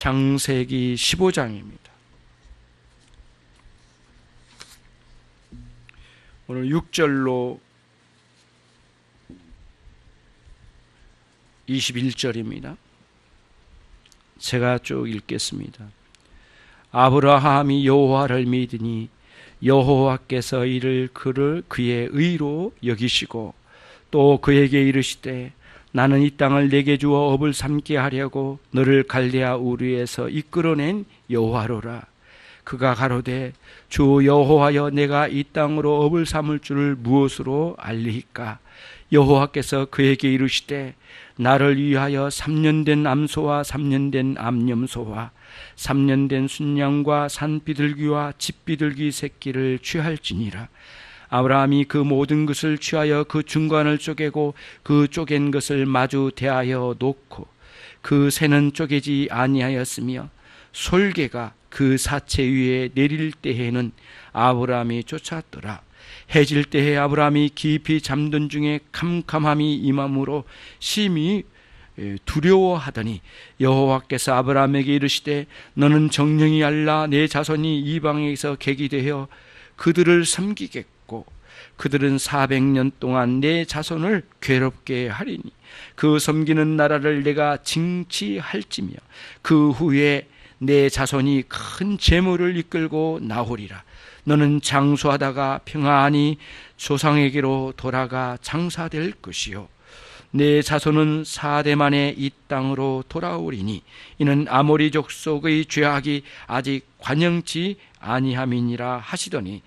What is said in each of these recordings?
창세기 15장입니다. 오늘 6절로 21절입니다. 제가 쭉 읽겠습니다. 아브라함이 여호와를 믿으니 여호와께서 이를 그의 의로 여기시고 또 그에게 이르시되 나는 이 땅을 내게 주어 업을 삼게 하려고 너를 갈대아 우르에서 이끌어낸 여호와로라. 그가 가로되 주 여호와여 내가 이 땅으로 업을 삼을 줄을 무엇으로 알리이까? 여호와께서 그에게 이르시되 나를 위하여 3년 된 암소와 3년 된 암염소와 3년 된 순양과 산비둘기와 집비둘기 새끼를 취할지니라. 아브라함이 그 모든 것을 취하여 그 중간을 쪼개고 그 쪼갠 것을 마주 대하여 놓고 그 새는 쪼개지 아니하였으며 솔개가 그 사체 위에 내릴 때에는 아브라함이 쫓았더라. 해질 때에 아브라함이 깊이 잠든 중에 캄캄함이 임함으로 심히 두려워하더니 여호와께서 아브라함에게 이르시되 너는 정령이 알라 내 자손이 이방에서 객이 되어 그들을 섬기겠고 그들은 400년 동안 내 자손을 괴롭게 하리니 그 섬기는 나라를 내가 징치할지며 그 후에 내 자손이 큰 재물을 이끌고 나오리라. 너는 장수하다가 평안히 조상에게로 돌아가 장사될 것이요 내 자손은 4대 만에 이 땅으로 돌아오리니 이는 아모리 족속의 죄악이 아직 관영치 아니함이니라 하시더니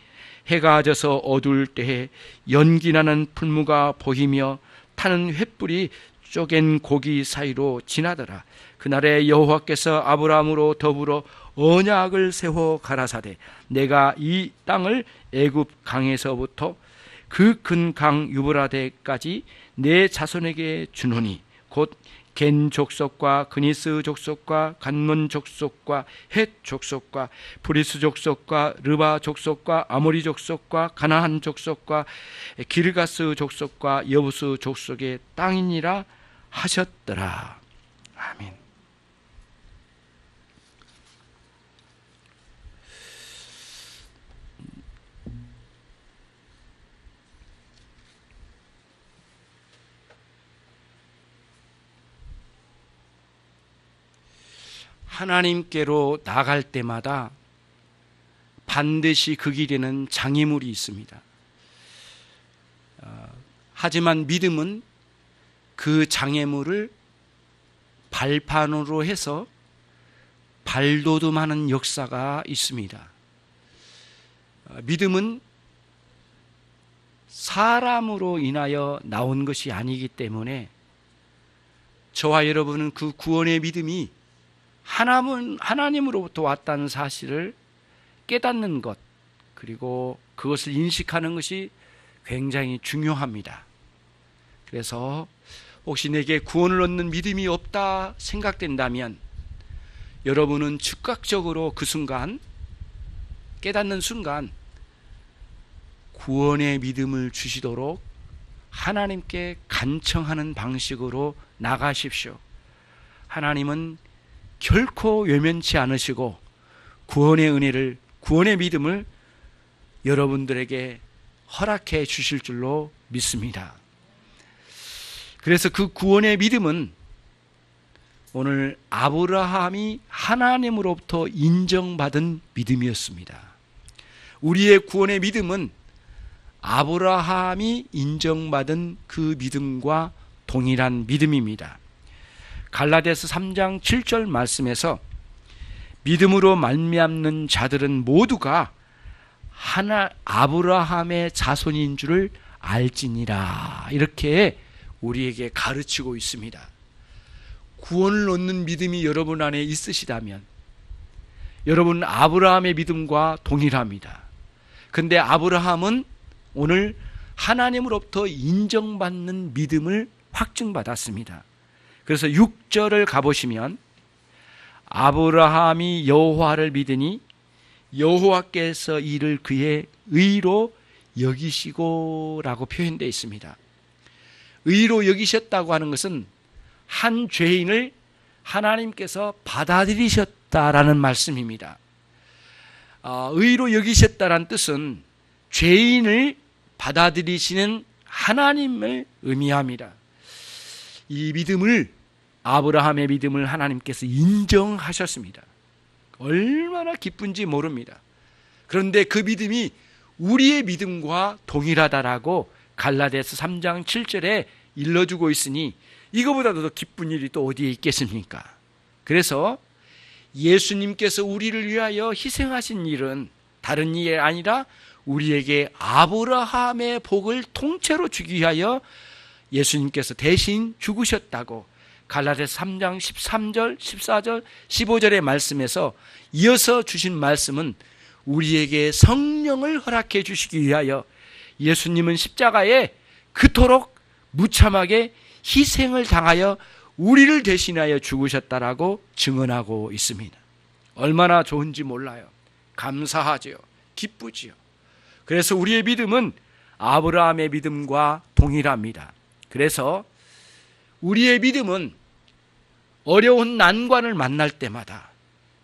해가 져서 어두울 때에 연기나는 풀무가 보이며 타는 횃불이 쪼갠 고기 사이로 지나더라. 그날에 여호와께서 아브라함으로 더불어 언약을 세워 가라사대 내가 이 땅을 애굽 강에서부터 그 큰 강 유브라데까지 내 자손에게 주노니 곧 겐 족속과 그니스 족속과 간몬 족속과 헷 족속과 브리스 족속과 르바 족속과 아모리 족속과 가나안 족속과 기르가스 족속과 여부스 족속의 땅이니라 하셨더라. 아멘. 하나님께로 나갈 때마다 반드시 그 길에는 장애물이 있습니다. 하지만 믿음은 그 장애물을 발판으로 해서 발돋움하는 역사가 있습니다. 믿음은 사람으로 인하여 나온 것이 아니기 때문에 저와 여러분은 그 구원의 믿음이 하나님으로부터 왔다는 사실을 깨닫는 것, 그리고 그것을 인식하는 것이 굉장히 중요합니다. 그래서 혹시 내게 구원을 얻는 믿음이 없다 생각된다면 여러분은 즉각적으로 그 순간, 깨닫는 순간 구원의 믿음을 주시도록 하나님께 간청하는 방식으로 나가십시오. 하나님은 결코 외면치 않으시고 구원의 은혜를, 구원의 믿음을 여러분들에게 허락해 주실 줄로 믿습니다. 그래서 그 구원의 믿음은 오늘 아브라함이 하나님으로부터 인정받은 믿음이었습니다. 우리의 구원의 믿음은 아브라함이 인정받은 그 믿음과 동일한 믿음입니다. 갈라디아서 3장 7절 말씀에서 믿음으로 말미암는 자들은 모두가 아브라함의 자손인 줄을 알지니라, 이렇게 우리에게 가르치고 있습니다. 구원을 얻는 믿음이 여러분 안에 있으시다면 여러분은 아브라함의 믿음과 동일합니다. 그런데 아브라함은 오늘 하나님으로부터 인정받는 믿음을 확증받았습니다. 그래서 6절을 가보시면 아브라함이 여호와를 믿으니 여호와께서 이를 그의 의로 여기시고 라고 표현되어 있습니다. 의로 여기셨다고 하는 것은 한 죄인을 하나님께서 받아들이셨다라는 말씀입니다. 의로 여기셨다라는 뜻은 죄인을 받아들이시는 하나님을 의미합니다. 이 믿음을, 아브라함의 믿음을 하나님께서 인정하셨습니다. 얼마나 기쁜지 모릅니다. 그런데 그 믿음이 우리의 믿음과 동일하다라고 갈라디아서 3장 7절에 일러주고 있으니 이거보다도 더 기쁜 일이 또 어디에 있겠습니까? 그래서 예수님께서 우리를 위하여 희생하신 일은 다른 일이 아니라 우리에게 아브라함의 복을 통째로 주기 위하여 예수님께서 대신 죽으셨다고 갈라디아서 3장 13절, 14절, 15절의 말씀에서 이어서 주신 말씀은 우리에게 성령을 허락해 주시기 위하여 예수님은 십자가에 그토록 무참하게 희생을 당하여 우리를 대신하여 죽으셨다라고 증언하고 있습니다. 얼마나 좋은지 몰라요. 감사하지요. 기쁘지요. 그래서 우리의 믿음은 아브라함의 믿음과 동일합니다. 그래서 우리의 믿음은 어려운 난관을 만날 때마다,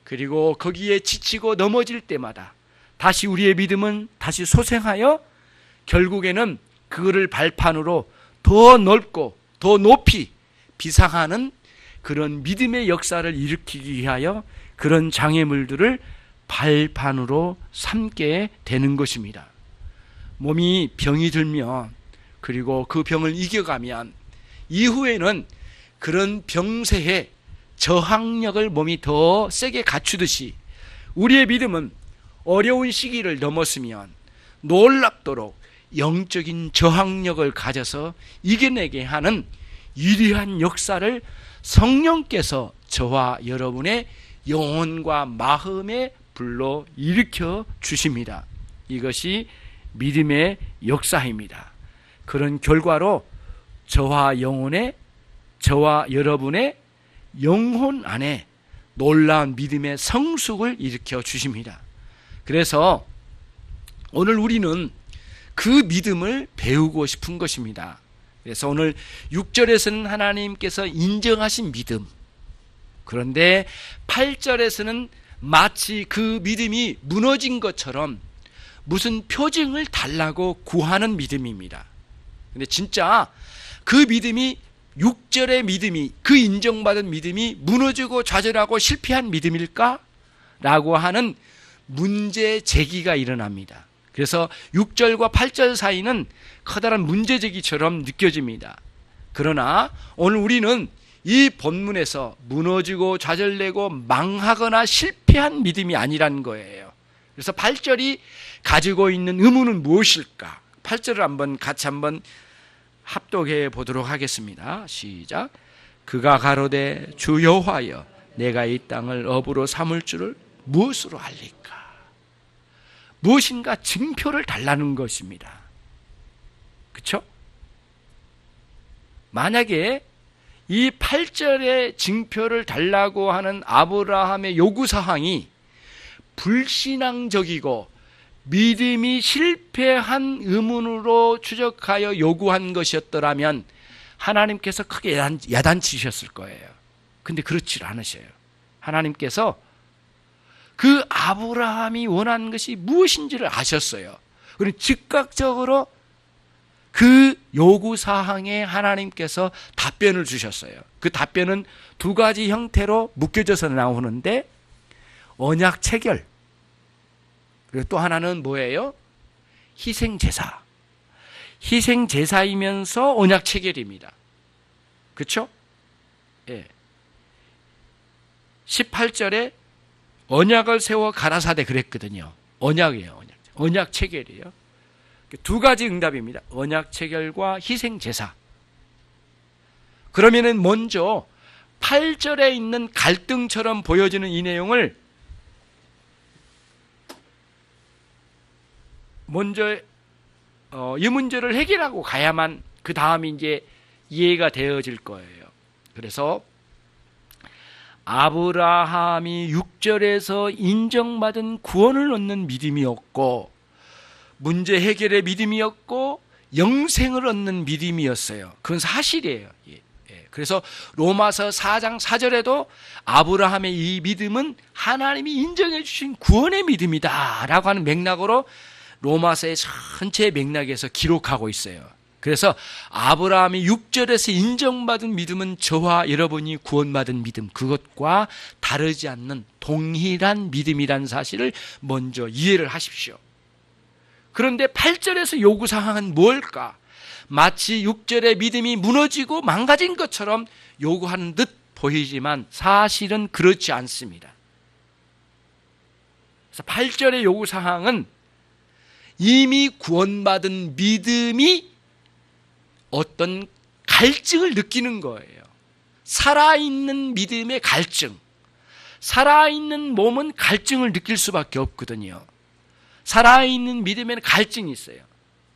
그리고 거기에 지치고 넘어질 때마다 다시 우리의 믿음은 다시 소생하여 결국에는 그거를 발판으로 더 넓고 더 높이 비상하는 그런 믿음의 역사를 일으키기 위하여 그런 장애물들을 발판으로 삼게 되는 것입니다. 몸이 병이 들면, 그리고 그 병을 이겨가면 이후에는 그런 병세에 저항력을 몸이 더 세게 갖추듯이 우리의 믿음은 어려운 시기를 넘었으면 놀랍도록 영적인 저항력을 가져서 이겨내게 하는 위대한 역사를 성령께서 저와 여러분의 영혼과 마음에 불러 일으켜 주십니다. 이것이 믿음의 역사입니다. 그런 결과로 저와 여러분의 영혼 안에 놀라운 믿음의 성숙을 일으켜 주십니다. 그래서 오늘 우리는 그 믿음을 배우고 싶은 것입니다. 그래서 오늘 6절에서는 하나님께서 인정하신 믿음, 그런데 8절에서는 마치 그 믿음이 무너진 것처럼 무슨 표징을 달라고 구하는 믿음입니다. 근데 진짜 그 믿음이, 6절의 믿음이, 그 인정받은 믿음이 무너지고 좌절하고 실패한 믿음일까? 라고 하는 문제 제기가 일어납니다. 그래서 6절과 8절 사이는 커다란 문제 제기처럼 느껴집니다. 그러나 오늘 우리는 이 본문에서 무너지고 좌절되고 망하거나 실패한 믿음이 아니라는 거예요. 그래서 8절이 가지고 있는 의무는 무엇일까? 8절을 같이 한번 합독해 보도록 하겠습니다. 시작. 그가 가로되 주 여호와여, 내가 이 땅을 업으로 삼을 줄을 무엇으로 알리까? 무엇인가 증표를 달라는 것입니다. 그렇죠? 만약에 이 8절의 증표를 달라고 하는 아브라함의 요구사항이 불신앙적이고 믿음이 실패한 의문으로 추적하여 요구한 것이었더라면 하나님께서 크게 야단치셨을 거예요. 근데 그렇지 않으셔요. 하나님께서 그 아브라함이 원하는 것이 무엇인지를 아셨어요. 그리고 즉각적으로 그 요구사항에 하나님께서 답변을 주셨어요. 그 답변은 두 가지 형태로 묶여져서 나오는데, 언약 체결, 그리고 또 하나는 뭐예요? 희생제사. 희생제사이면서 언약 체결입니다. 그렇죠? 예. 18절에 언약을 세워 가라사대 그랬거든요. 언약이에요. 언약 체결이에요. 두 가지 응답입니다. 언약 체결과 희생제사. 그러면은 먼저 8절에 있는 갈등처럼 보여지는 이 내용을 먼저 이 문제를 해결하고 가야만 그 다음에 이제 이해가 되어질 거예요. 그래서 아브라함이 6절에서 인정받은 구원을 얻는 믿음이었고, 문제 해결의 믿음이었고, 영생을 얻는 믿음이었어요. 그건 사실이에요. 그래서 로마서 4장 4절에도 아브라함의 이 믿음은 하나님이 인정해 주신 구원의 믿음이다 라고 하는 맥락으로 로마서의 전체 맥락에서 기록하고 있어요. 그래서 아브라함이 6절에서 인정받은 믿음은 저와 여러분이 구원받은 믿음, 그것과 다르지 않는 동일한 믿음이라는 사실을 먼저 이해를 하십시오. 그런데 8절에서 요구사항은 뭘까? 마치 6절의 믿음이 무너지고 망가진 것처럼 요구하는 듯 보이지만 사실은 그렇지 않습니다. 그래서 8절의 요구사항은 이미 구원받은 믿음이 어떤 갈증을 느끼는 거예요. 살아있는 믿음의 갈증. 살아있는 몸은 갈증을 느낄 수밖에 없거든요. 살아있는 믿음에는 갈증이 있어요.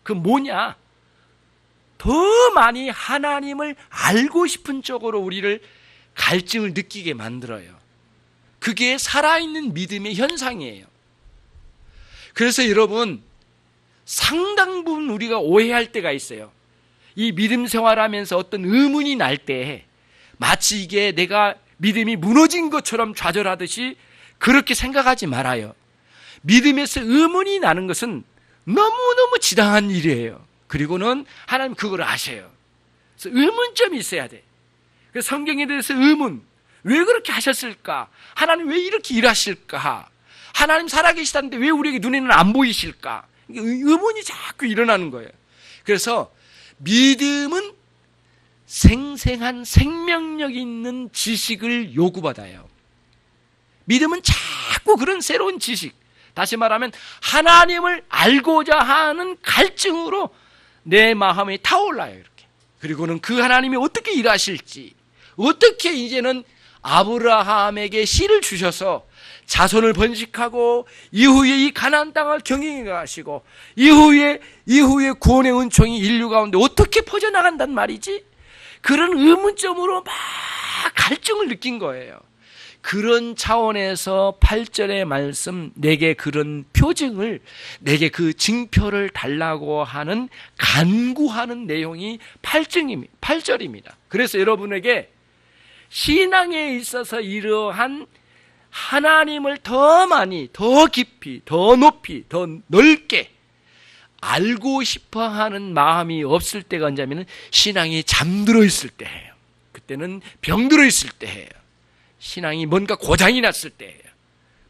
그 뭐냐? 더 많이 하나님을 알고 싶은 쪽으로 우리를 갈증을 느끼게 만들어요. 그게 살아있는 믿음의 현상이에요. 그래서 여러분, 상당 부분 우리가 오해할 때가 있어요. 이 믿음 생활하면서 어떤 의문이 날 때 마치 이게 내가 믿음이 무너진 것처럼 좌절하듯이 그렇게 생각하지 말아요. 믿음에서 의문이 나는 것은 너무너무 지당한 일이에요. 그리고는 하나님 그걸 아셔요. 그래서 의문점이 있어야 돼. 그래서 성경에 대해서 의문, 왜 그렇게 하셨을까? 하나님 왜 이렇게 일하실까? 하나님 살아계시다는데 왜 우리에게 눈에는 안 보이실까? 의문이 자꾸 일어나는 거예요. 그래서 믿음은 생생한 생명력 있는 지식을 요구받아요. 믿음은 자꾸 그런 새로운 지식, 다시 말하면 하나님을 알고자 하는 갈증으로 내 마음이 타올라요. 이렇게. 그리고는 그 하나님이 어떻게 일하실지, 어떻게 이제는 아브라함에게 씨를 주셔서 자손을 번식하고 이후에 이 가나안 땅을 경영해 가시고 이후에 구원의 은총이 인류 가운데 어떻게 퍼져나간단 말이지? 그런 의문점으로 막 갈증을 느낀 거예요. 그런 차원에서 8절의 말씀, 내게 그런 표징을, 내게 그 징표를 달라고 하는 간구하는 내용이 8절입니다. 그래서 여러분에게 신앙에 있어서 이러한 하나님을 더 많이, 더 깊이, 더 높이, 더 넓게 알고 싶어 하는 마음이 없을 때가 언제냐면 신앙이 잠들어 있을 때예요. 그때는 병들어 있을 때예요. 신앙이 뭔가 고장이 났을 때예요.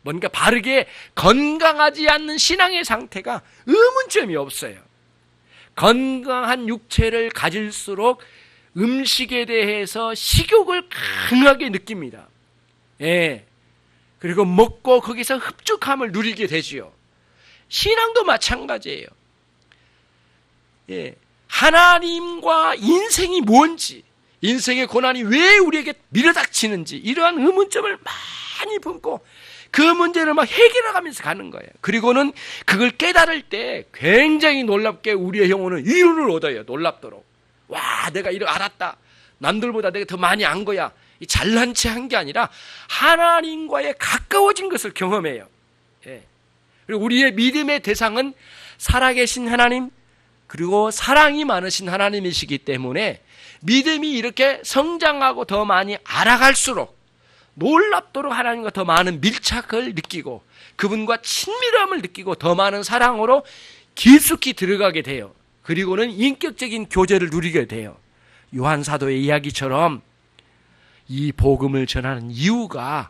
뭔가 바르게 건강하지 않는 신앙의 상태가 의문점이 없어요. 건강한 육체를 가질수록 음식에 대해서 식욕을 강하게 느낍니다. 예. 그리고 먹고 거기서 흡족함을 누리게 되지요. 신앙도 마찬가지예요. 예. 하나님과 인생이 뭔지, 인생의 고난이 왜 우리에게 밀어닥치는지 이러한 의문점을 많이 품고 그 문제를 막 해결해가면서 가는 거예요. 그리고는 그걸 깨달을 때 굉장히 놀랍게 우리의 영혼은 이론을 얻어요. 놀랍도록. 와, 내가 이거 알았다. 남들보다 내가 더 많이 안 거야. 잘난 체 한 게 아니라 하나님과의 가까워진 것을 경험해요. 예. 그리고 우리의 믿음의 대상은 살아계신 하나님, 그리고 사랑이 많으신 하나님이시기 때문에 믿음이 이렇게 성장하고 더 많이 알아갈수록 놀랍도록 하나님과 더 많은 밀착을 느끼고 그분과 친밀함을 느끼고 더 많은 사랑으로 깊숙이 들어가게 돼요. 그리고는 인격적인 교제를 누리게 돼요. 요한 사도의 이야기처럼 이 복음을 전하는 이유가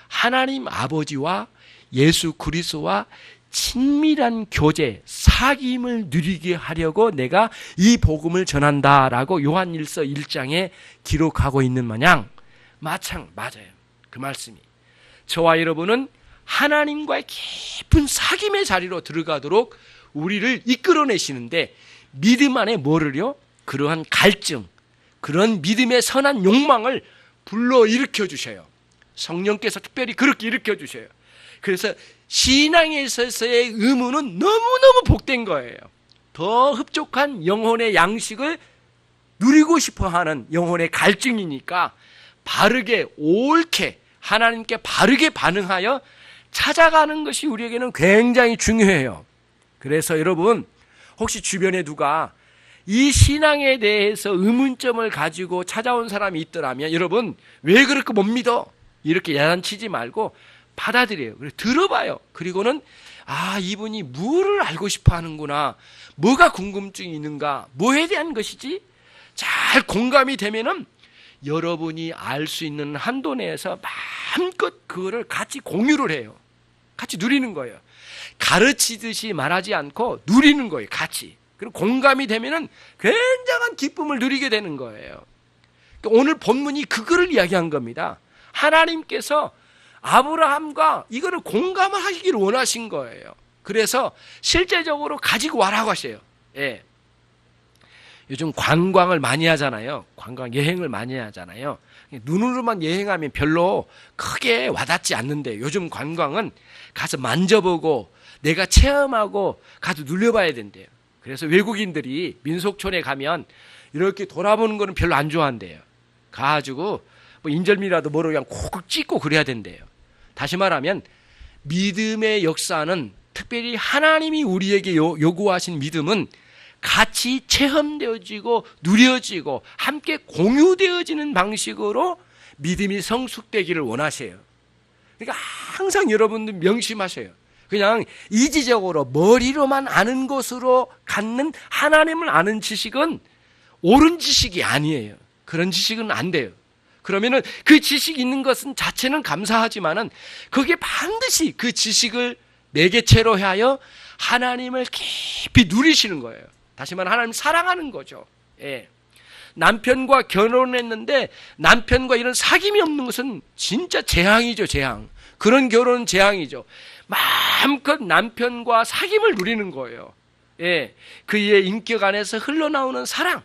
하나님 아버지와 예수 그리스도와 친밀한 교제, 사귐을 누리게 하려고 내가 이 복음을 전한다라고 요한일서 1장에 기록하고 있는 마냥 맞아요. 그 말씀이. 저와 여러분은 하나님과의 깊은 사귐의 자리로 들어가도록 우리를 이끌어내시는데 믿음 안에 뭐를요? 그러한 갈증, 그런 믿음의 선한 욕망을 불러일으켜 주셔요. 성령께서 특별히 그렇게 일으켜 주셔요. 그래서 신앙에 있어서의 의무는 너무너무 복된 거예요. 더 흡족한 영혼의 양식을 누리고 싶어하는 영혼의 갈증이니까 바르게 옳게 하나님께 바르게 반응하여 찾아가는 것이 우리에게는 굉장히 중요해요. 그래서 여러분 혹시 주변에 누가 이 신앙에 대해서 의문점을 가지고 찾아온 사람이 있더라면 여러분 왜 그렇게 못 믿어? 이렇게 야단치지 말고 받아들여요. 그리고 들어봐요. 그리고는 이분이 뭐를 알고 싶어 하는구나. 뭐가 궁금증이 있는가? 뭐에 대한 것이지? 잘 공감이 되면은 여러분이 알 수 있는 한도 내에서 마음껏 그거를 같이 공유를 해요. 같이 누리는 거예요. 가르치듯이 말하지 않고 누리는 거예요. 같이. 그리고 공감이 되면은 굉장한 기쁨을 누리게 되는 거예요. 그러니까 오늘 본문이 그거를 이야기한 겁니다. 하나님께서 아브라함과 이거를 공감을 하시기를 원하신 거예요. 그래서 실제적으로 가지고 와라고 하셔요. 예. 요즘 관광을 많이 하잖아요. 관광 여행을 많이 하잖아요. 눈으로만 여행하면 별로 크게 와닿지 않는데 요즘 관광은 가서 만져보고 내가 체험하고 가서 눌려봐야 된대요. 그래서 외국인들이 민속촌에 가면 이렇게 돌아보는 거는 별로 안 좋아한대요. 가가지고 뭐 인절미라도 뭐로 그냥 콕콕 찍고 그래야 된대요. 다시 말하면 믿음의 역사는 특별히 하나님이 우리에게 요구하신 믿음은 같이 체험되어지고 누려지고 함께 공유되어지는 방식으로 믿음이 성숙되기를 원하세요. 그러니까 항상 여러분들 명심하세요. 그냥 이지적으로 머리로만 아는 것으로 갖는 하나님을 아는 지식은 옳은 지식이 아니에요. 그런 지식은 안 돼요. 그러면은 그 지식이 있는 것은 자체는 감사하지만은 그게 반드시 그 지식을 매개체로 하여 하나님을 깊이 누리시는 거예요. 다시 말하면 하나님 사랑하는 거죠. 예. 남편과 결혼했는데 남편과 이런 사귐이 없는 것은 진짜 재앙이죠, 재앙. 그런 결혼은 재앙이죠. 마음껏 남편과 사귐을 누리는 거예요. 예. 그의 인격 안에서 흘러나오는 사랑,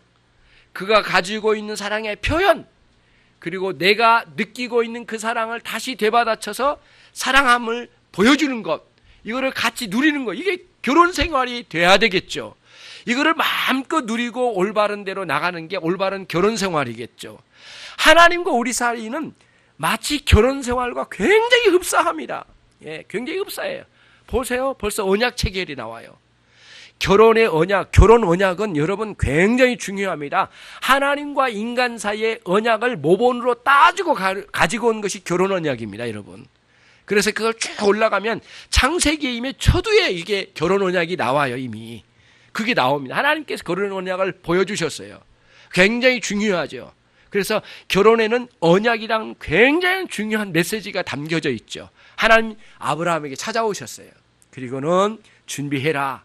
그가 가지고 있는 사랑의 표현, 그리고 내가 느끼고 있는 그 사랑을 다시 되받아쳐서 사랑함을 보여주는 것, 이거를 같이 누리는 것, 이게 결혼 생활이 돼야 되겠죠. 이거를 마음껏 누리고 올바른 대로 나가는 게 올바른 결혼 생활이겠죠. 하나님과 우리 사이는 마치 결혼 생활과 굉장히 흡사합니다. 예, 굉장히 흡사해요. 보세요. 벌써 언약 체결이 나와요. 결혼의 언약, 결혼 언약은 여러분 굉장히 중요합니다. 하나님과 인간 사이의 언약을 모본으로 따지고 가지고 온 것이 결혼 언약입니다, 여러분. 그래서 그걸 쭉 올라가면 창세기에 이미 초두에 이게 결혼 언약이 나와요, 이미. 그게 나옵니다. 하나님께서 결혼 언약을 보여주셨어요. 굉장히 중요하죠. 그래서 결혼에는 언약이랑 굉장히 중요한 메시지가 담겨져 있죠. 하나님 아브라함에게 찾아오셨어요. 그리고는 준비해라.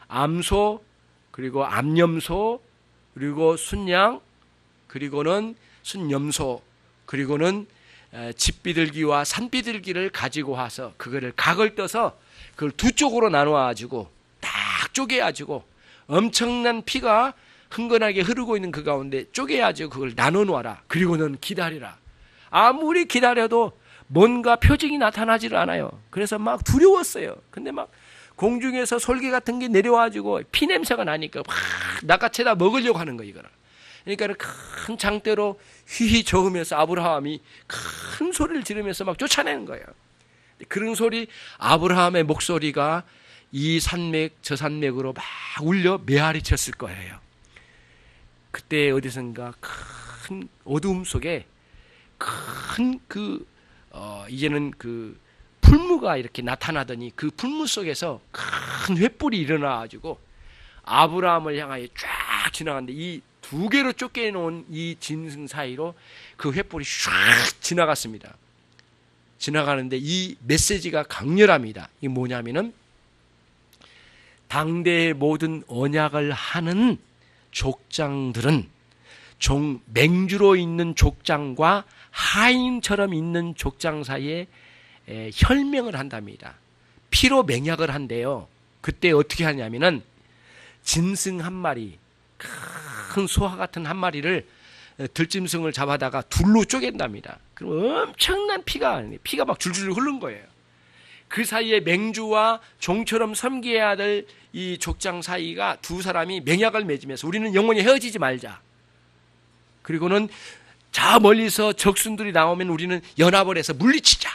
암소, 그리고 암염소, 그리고 순양, 그리고는 순염소, 그리고는 집비둘기와 산비둘기를 가지고 와서 그거를 각을 떠서 그걸 두 쪽으로 나눠가지고 딱 쪼개가지고 엄청난 피가 흥건하게 흐르고 있는 그 가운데 쪼개가지고 그걸 나눠 놓아라. 그리고는 기다리라. 아무리 기다려도 뭔가 표징이 나타나지를 않아요. 그래서 막 두려웠어요. 근데 막 공중에서 솔개 같은 게 내려와가지고 피 냄새가 나니까 막 낚아채다 먹으려고 하는 거 이거를. 그러니까 큰 장대로 휘휘 저으면서 아브라함이 큰 소리를 지르면서 막 쫓아내는 거예요. 그런 소리, 아브라함의 목소리가 이 산맥 저 산맥으로 막 울려 메아리 쳤을 거예요. 그때 어디선가 큰 어두움 속에 큰 이제는 그 풀무가 이렇게 나타나더니 그 풀무 속에서 큰 횃불이 일어나가지고 아브라함을 향하여 쫙 지나갔는데 이 두 개로 쫓겨놓은 이 짐승 사이로 그 횃불이 쫙 지나갔습니다. 지나가는데 이 메시지가 강렬합니다. 이게 뭐냐면은 당대의 모든 언약을 하는 족장들은 맹주로 있는 족장과 하인처럼 있는 족장 사이에 혈맹을 한답니다. 피로 맹약을 한대요. 그때 어떻게 하냐면은 짐승 한 마리, 큰 소화 같은 한 마리를 들짐승을 잡아다가 둘로 쪼갠답니다. 그럼 엄청난 피가 막 줄줄 흐른 거예요. 그 사이에 맹주와 종처럼 섬겨야 될 이 족장 사이가 두 사람이 맹약을 맺으면서 우리는 영원히 헤어지지 말자. 그리고는 저 멀리서 적순들이 나오면 우리는 연합을 해서 물리치자.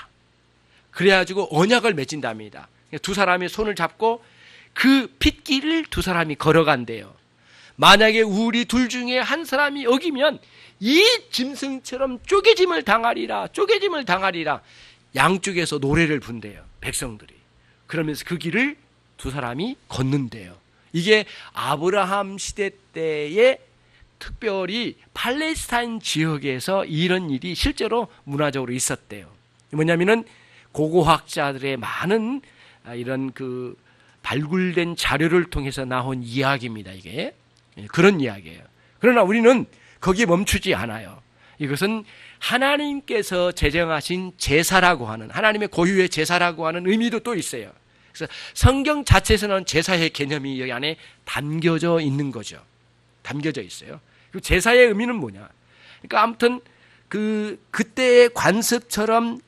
그래가지고 언약을 맺은답니다. 두 사람이 손을 잡고 그 핏길을 두 사람이 걸어간대요. 만약에 우리 둘 중에 한 사람이 어기면 이 짐승처럼 쪼개짐을 당하리라, 쪼개짐을 당하리라. 양쪽에서 노래를 분대요, 백성들이. 그러면서 그 길을 두 사람이 걷는데요. 이게 아브라함 시대 때에 특별히 팔레스타인 지역에서 이런 일이 실제로 문화적으로 있었대요. 뭐냐면은 고고학자들의 많은 이런 그 발굴된 자료를 통해서 나온 이야기입니다. 이게 그런 이야기예요. 그러나 우리는 거기에 멈추지 않아요. 이것은 하나님께서 제정하신 제사라고 하는, 하나님의 고유의 제사라고 하는 의미도 또 있어요. 그래서 성경 자체에서는 제사의 개념이 여기 안에 담겨져 있는 거죠. 담겨져 있어요. 그 제사의 의미는 뭐냐? 그러니까 아무튼 그때의 관습처럼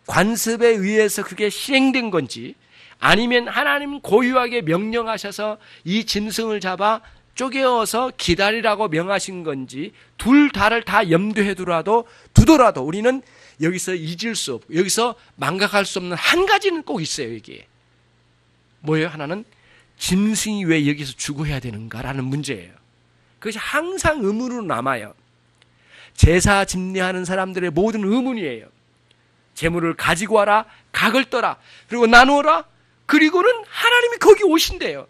관습에 의해서 그게 실행된 건지, 아니면 하나님 고유하게 명령하셔서 이 짐승을 잡아 쪼개어서 기다리라고 명하신 건지, 둘 다를 다 염두에 두더라도 우리는 여기서 잊을 수 없고 여기서 망각할 수 없는 한 가지는 꼭 있어요. 이게 뭐예요? 하나는 짐승이 왜 여기서 죽어야 되는가라는 문제예요. 그것이 항상 의문으로 남아요. 제사 집례하는 사람들의 모든 의문이에요. 재물을 가지고 와라, 각을 떠라, 그리고 나누어라, 그리고는 하나님이 거기 오신대요.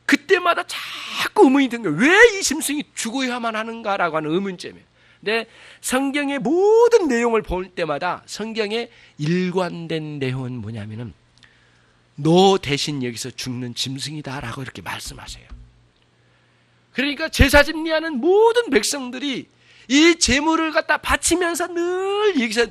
그때마다 자꾸 의문이 든 거예요. 왜 이 짐승이 죽어야만 하는가라고 하는 의문점이에요. 근데 성경의 모든 내용을 볼 때마다 성경의 일관된 내용은 뭐냐면은 너 대신 여기서 죽는 짐승이다라고 이렇게 말씀하세요. 그러니까 제사 집례하는 모든 백성들이 이 제물을 갖다 바치면서 늘 여기서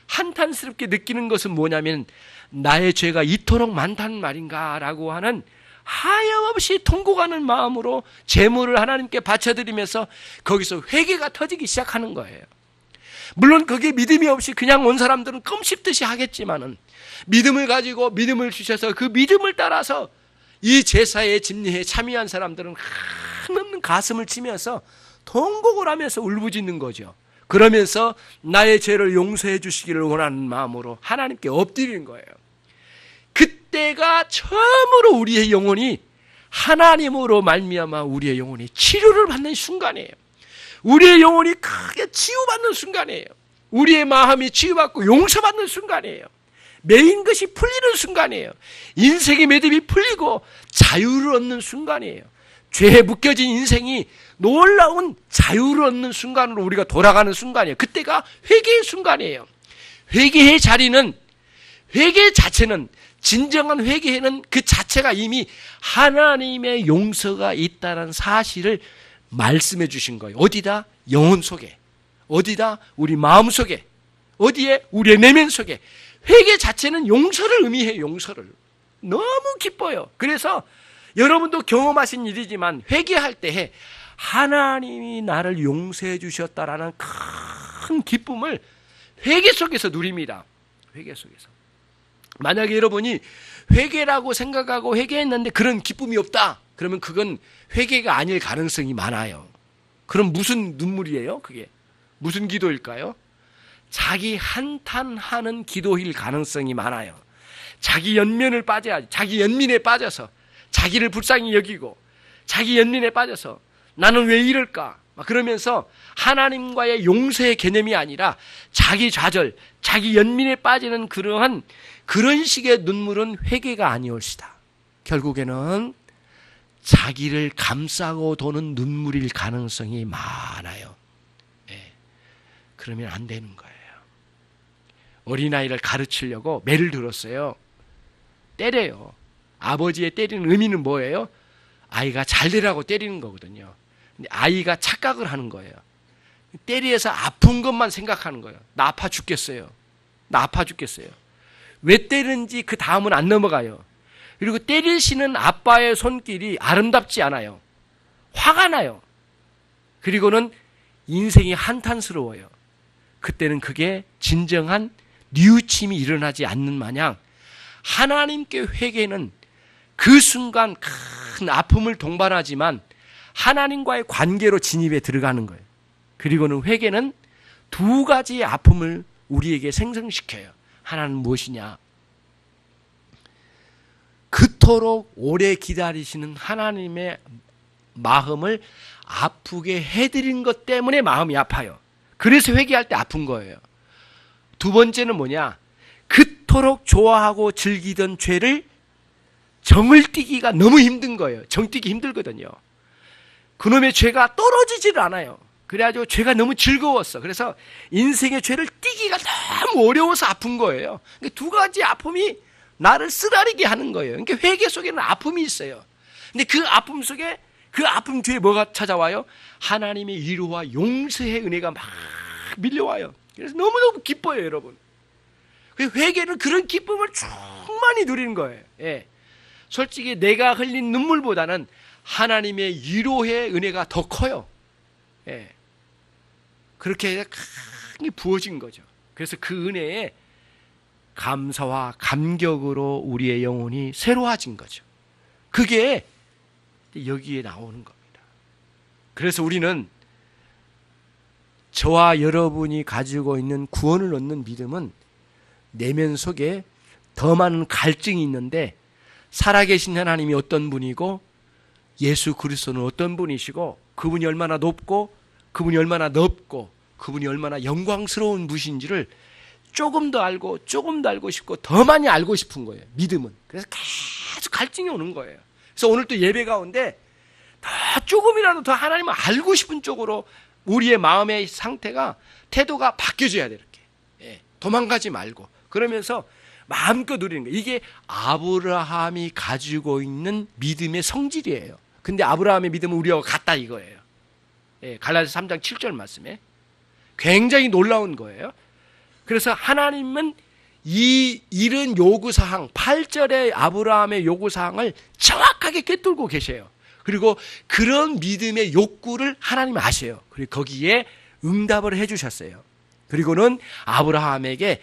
한탄스럽게 느끼는 것은 뭐냐면 나의 죄가 이토록 많다는 말인가라고 하는 하염없이 통곡하는 마음으로 제물을 하나님께 바쳐드리면서 거기서 회개가 터지기 시작하는 거예요. 물론 거기에 믿음이 없이 그냥 온 사람들은 껌 씹듯이 하겠지만은 믿음을 가지고 믿음을 주셔서 그 믿음을 따라서 이 제사의 집례에 참여한 사람들은 한없는 가슴을 치면서 통곡을 하면서 울부짖는 거죠. 그러면서 나의 죄를 용서해 주시기를 원하는 마음으로 하나님께 엎드리는 거예요. 그때가 처음으로 우리의 영혼이 하나님으로 말미암아 우리의 영혼이 치료를 받는 순간이에요. 우리의 영혼이 크게 치유받는 순간이에요. 우리의 마음이 치유받고 용서받는 순간이에요. 매인 것이 풀리는 순간이에요. 인생의 매듭이 풀리고 자유를 얻는 순간이에요. 죄에 묶여진 인생이 놀라운 자유를 얻는 순간으로 우리가 돌아가는 순간이에요. 그때가 회개의 순간이에요. 회개의 자리는, 회개 자체는, 진정한 회개는 그 자체가 이미 하나님의 용서가 있다는 사실을 말씀해 주신 거예요. 어디다? 영혼 속에. 어디다? 우리 마음 속에. 어디에? 우리의 내면 속에. 회개 자체는 용서를 의미해요. 용서를. 너무 기뻐요. 그래서 여러분도 경험하신 일이지만 회개할 때에 하나님이 나를 용서해 주셨다라는 큰 기쁨을 회개 속에서 누립니다. 회개 속에서. 만약에 여러분이 회개라고 생각하고 회개했는데 그런 기쁨이 없다, 그러면 그건 회개가 아닐 가능성이 많아요. 그럼 무슨 눈물이에요? 그게 무슨 기도일까요? 자기 한탄하는 기도일 가능성이 많아요. 자기 연면을 빠져야지. 자기 연민에 빠져서 자기를 불쌍히 여기고 자기 연민에 빠져서 나는 왜 이럴까? 막 그러면서 하나님과의 용서의 개념이 아니라 자기 좌절, 자기 연민에 빠지는 그런 식의 눈물은 회개가 아니올시다. 결국에는 자기를 감싸고 도는 눈물일 가능성이 많아요. 네. 그러면 안 되는 거예요. 어린아이를 가르치려고 매를 들었어요. 때려요. 아버지의 때리는 의미는 뭐예요? 아이가 잘 되라고 때리는 거거든요. 근데 아이가 착각을 하는 거예요. 때리에서 아픈 것만 생각하는 거예요. 나 아파 죽겠어요. 나 아파 죽겠어요. 왜 때리는지 그 다음은 안 넘어가요. 그리고 때리시는 아빠의 손길이 아름답지 않아요. 화가 나요. 그리고는 인생이 한탄스러워요. 그때는 그게 진정한 뉘우침이 일어나지 않는 마냥 하나님께 회개는 그 순간 큰 아픔을 동반하지만 하나님과의 관계로 진입에 들어가는 거예요. 그리고는 회개는 두 가지의 아픔을 우리에게 생성시켜요. 하나는 무엇이냐? 그토록 오래 기다리시는 하나님의 마음을 아프게 해드린 것 때문에 마음이 아파요. 그래서 회개할 때 아픈 거예요. 두 번째는 뭐냐? 그토록 좋아하고 즐기던 죄를 정을 띠기가 너무 힘든 거예요. 정 띠기 힘들거든요. 그놈의 죄가 떨어지질 않아요. 그래가지고 죄가 너무 즐거웠어. 그래서 인생의 죄를 띠기가 너무 어려워서 아픈 거예요. 그러니까 두 가지 아픔이 나를 쓰라리게 하는 거예요. 그러니까 회개 속에는 아픔이 있어요. 근데 그 아픔 속에 그 아픔 뒤에 뭐가 찾아와요? 하나님의 위로와 용서의 은혜가 막 밀려와요. 그래서 너무너무 기뻐요, 여러분. 회개는 그런 기쁨을 충만히 누리는 거예요. 예. 솔직히 내가 흘린 눈물보다는 하나님의 위로의 은혜가 더 커요. 예. 그렇게 크게 부어진 거죠. 그래서 그 은혜에 감사와 감격으로 우리의 영혼이 새로워진 거죠. 그게 여기에 나오는 겁니다. 그래서 우리는 저와 여러분이 가지고 있는 구원을 얻는 믿음은 내면 속에 더 많은 갈증이 있는데 살아계신 하나님이 어떤 분이고 예수 그리스도는 어떤 분이시고 그분이 얼마나 높고 그분이 얼마나 넓고 그분이 얼마나 영광스러운 분이신지를 조금 더 알고 싶고 더 많이 알고 싶은 거예요. 믿음은. 그래서 계속 갈증이 오는 거예요. 그래서 오늘 또 예배 가운데 더 조금이라도 더 하나님을 알고 싶은 쪽으로 우리의 마음의 상태가 태도가 바뀌어져야 돼요. 이렇게. 예, 도망가지 말고 그러면서 마음껏 누리는 거예요. 이게 아브라함이 가지고 있는 믿음의 성질이에요. 근데 아브라함의 믿음은 우리하고 같다 이거예요. 예, 갈라디아서 3장 7절 말씀에 굉장히 놀라운 거예요. 그래서 하나님은 이 이런 요구사항 8절의 아브라함의 요구사항을 정확하게 꿰뚫고 계셔요. 그리고 그런 믿음의 욕구를 하나님 아셔요. 그리고 거기에 응답을 해주셨어요. 그리고는 아브라함에게